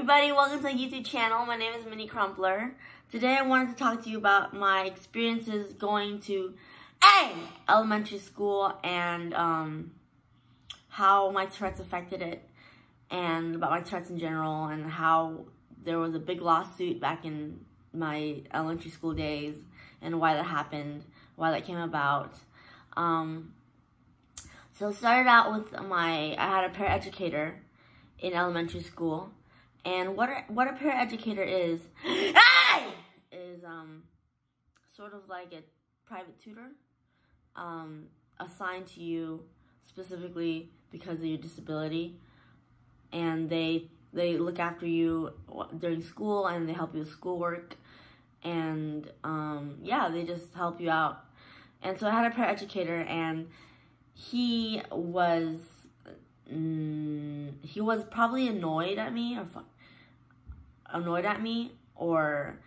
everybody, welcome to my YouTube channel. My name is Minnie Crumpler. Today I wanted to talk to you about my experiences going to elementary school and how my Tourette's affected it, and about my Tourette's in general, and how there was a big lawsuit back in my elementary school days and why that happened, why that came about. So it started out with I had a paraeducator in elementary school, and what a paraeducator is sort of like a private tutor assigned to you specifically because of your disability, and they look after you during school, and they help you with schoolwork, and yeah, they just help you out. And so I had a paraeducator, and he was probably annoyed at me, or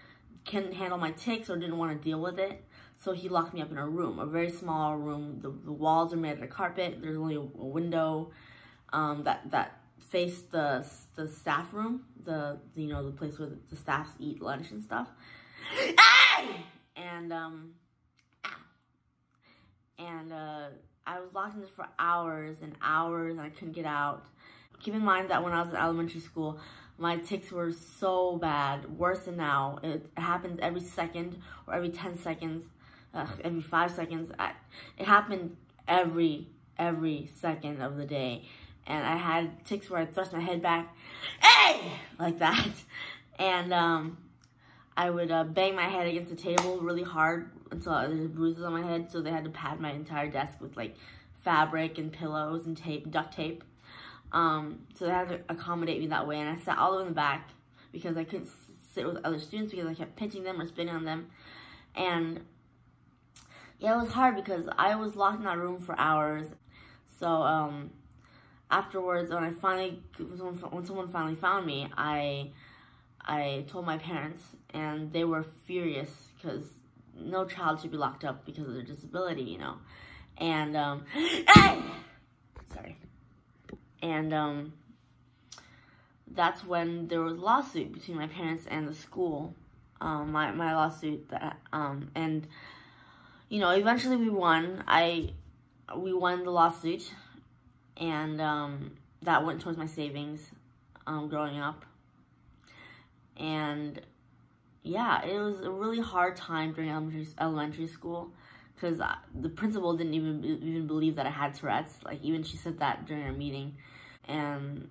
couldn't handle my tics, or didn't want to deal with it. So he locked me up in a room, a very small room. The walls are made out of carpet. There's only a window that faced the staff room, the place where the staffs eat lunch and stuff. And I was locked in this for hours and hours, and I couldn't get out. Keep in mind that when I was in elementary school, my tics were so bad, worse than now. It happens every second or every 10 seconds, every 5 seconds. It happened every second of the day. And I had tics where I thrust my head back, like that. And I would bang my head against the table really hard until there was bruises on my head, so they had to pad my entire desk with like fabric and pillows and duct tape. So they had to accommodate me that way, and I sat all the way in the back because I couldn't sit with other students because I kept pinching them or spitting on them. And yeah, it was hard because I was locked in that room for hours. So afterwards, when someone finally found me, I told my parents, and they were furious because no child should be locked up because of their disability, you know. And sorry. And that's when there was a lawsuit between my parents and the school. My lawsuit and eventually we won. We won the lawsuit, and that went towards my savings growing up. And yeah, it was a really hard time during elementary school because the principal didn't even believe that I had Tourette's. Like, even she said that during our meeting. And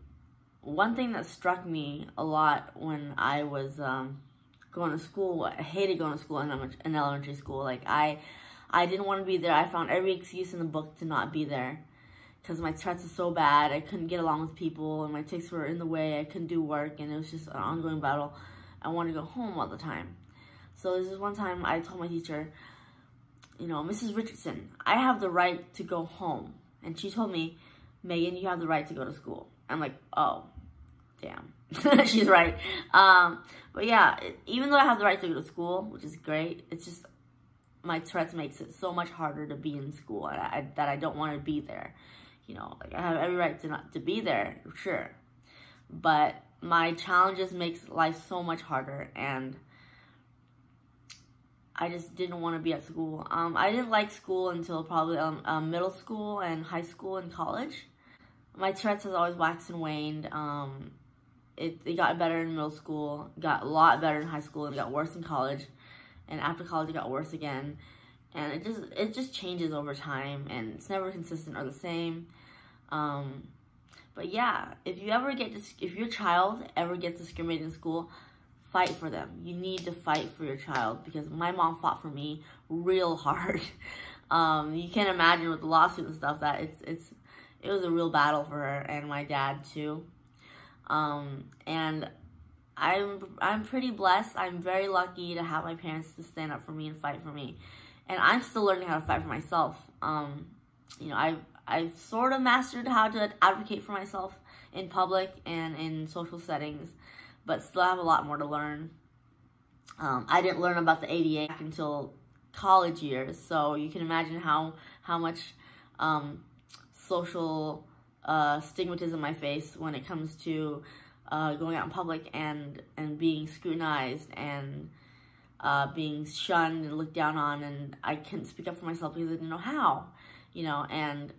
one thing that struck me a lot when I was going to school, I hated going to school in elementary school. Like, I didn't want to be there. I found every excuse in the book to not be there because my Tourette's was so bad. I couldn't get along with people, and my tics were in the way. I couldn't do work, and it was just an ongoing battle. I wanted to go home all the time. So this is one time I told my teacher, Mrs. Richardson, I have the right to go home. And she told me, Megan, you have the right to go to school. I'm like, oh, damn. She's right. But yeah, even though I have the right to go to school, which is great, it's just my Tourette's makes it so much harder to be in school that I don't want to be there. Like, I have every right to be there, sure. But my challenges makes life so much harder, and I just didn't want to be at school. I didn't like school until probably middle school and high school and college. My Tourette's has always waxed and waned. It got better in middle school, got a lot better in high school, and it got worse in college. And after college, it got worse again. And it just changes over time, and it's never consistent or the same. But yeah, if your child ever gets discriminated in school, fight for them. You need to fight for your child, because my mom fought for me real hard. You can't imagine with the lawsuit and stuff that it was a real battle for her, and my dad too. And I'm pretty blessed. I'm very lucky to have my parents to stand up for me and fight for me. And I'm still learning how to fight for myself. I've sort of mastered how to advocate for myself in public and in social settings, but still have a lot more to learn. I didn't learn about the ADA until college years, so you can imagine how much social stigmatism I face when it comes to going out in public and being scrutinized and being shunned and looked down on, and I couldn't speak up for myself because I didn't know how, you know, and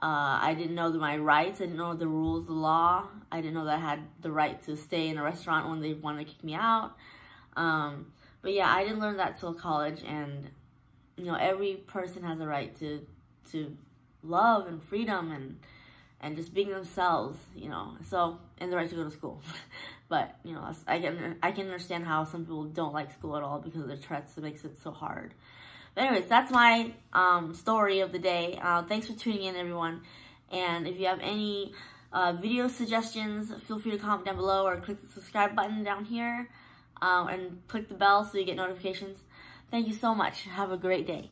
I didn't know my rights. I didn't know the rules, the law. I didn't know that I had the right to stay in a restaurant when they wanted to kick me out. But yeah, I didn't learn that till college, and you know, every person has a right to love and freedom and just being themselves, you know. So, and the right to go to school. But you know, I can understand how some people don't like school at all because of the Tourette's. It makes it so hard. But anyways, that's my story of the day. Thanks for tuning in, everyone. And if you have any video suggestions, feel free to comment down below or click the subscribe button down here and click the bell so you get notifications. Thank you so much. Have a great day.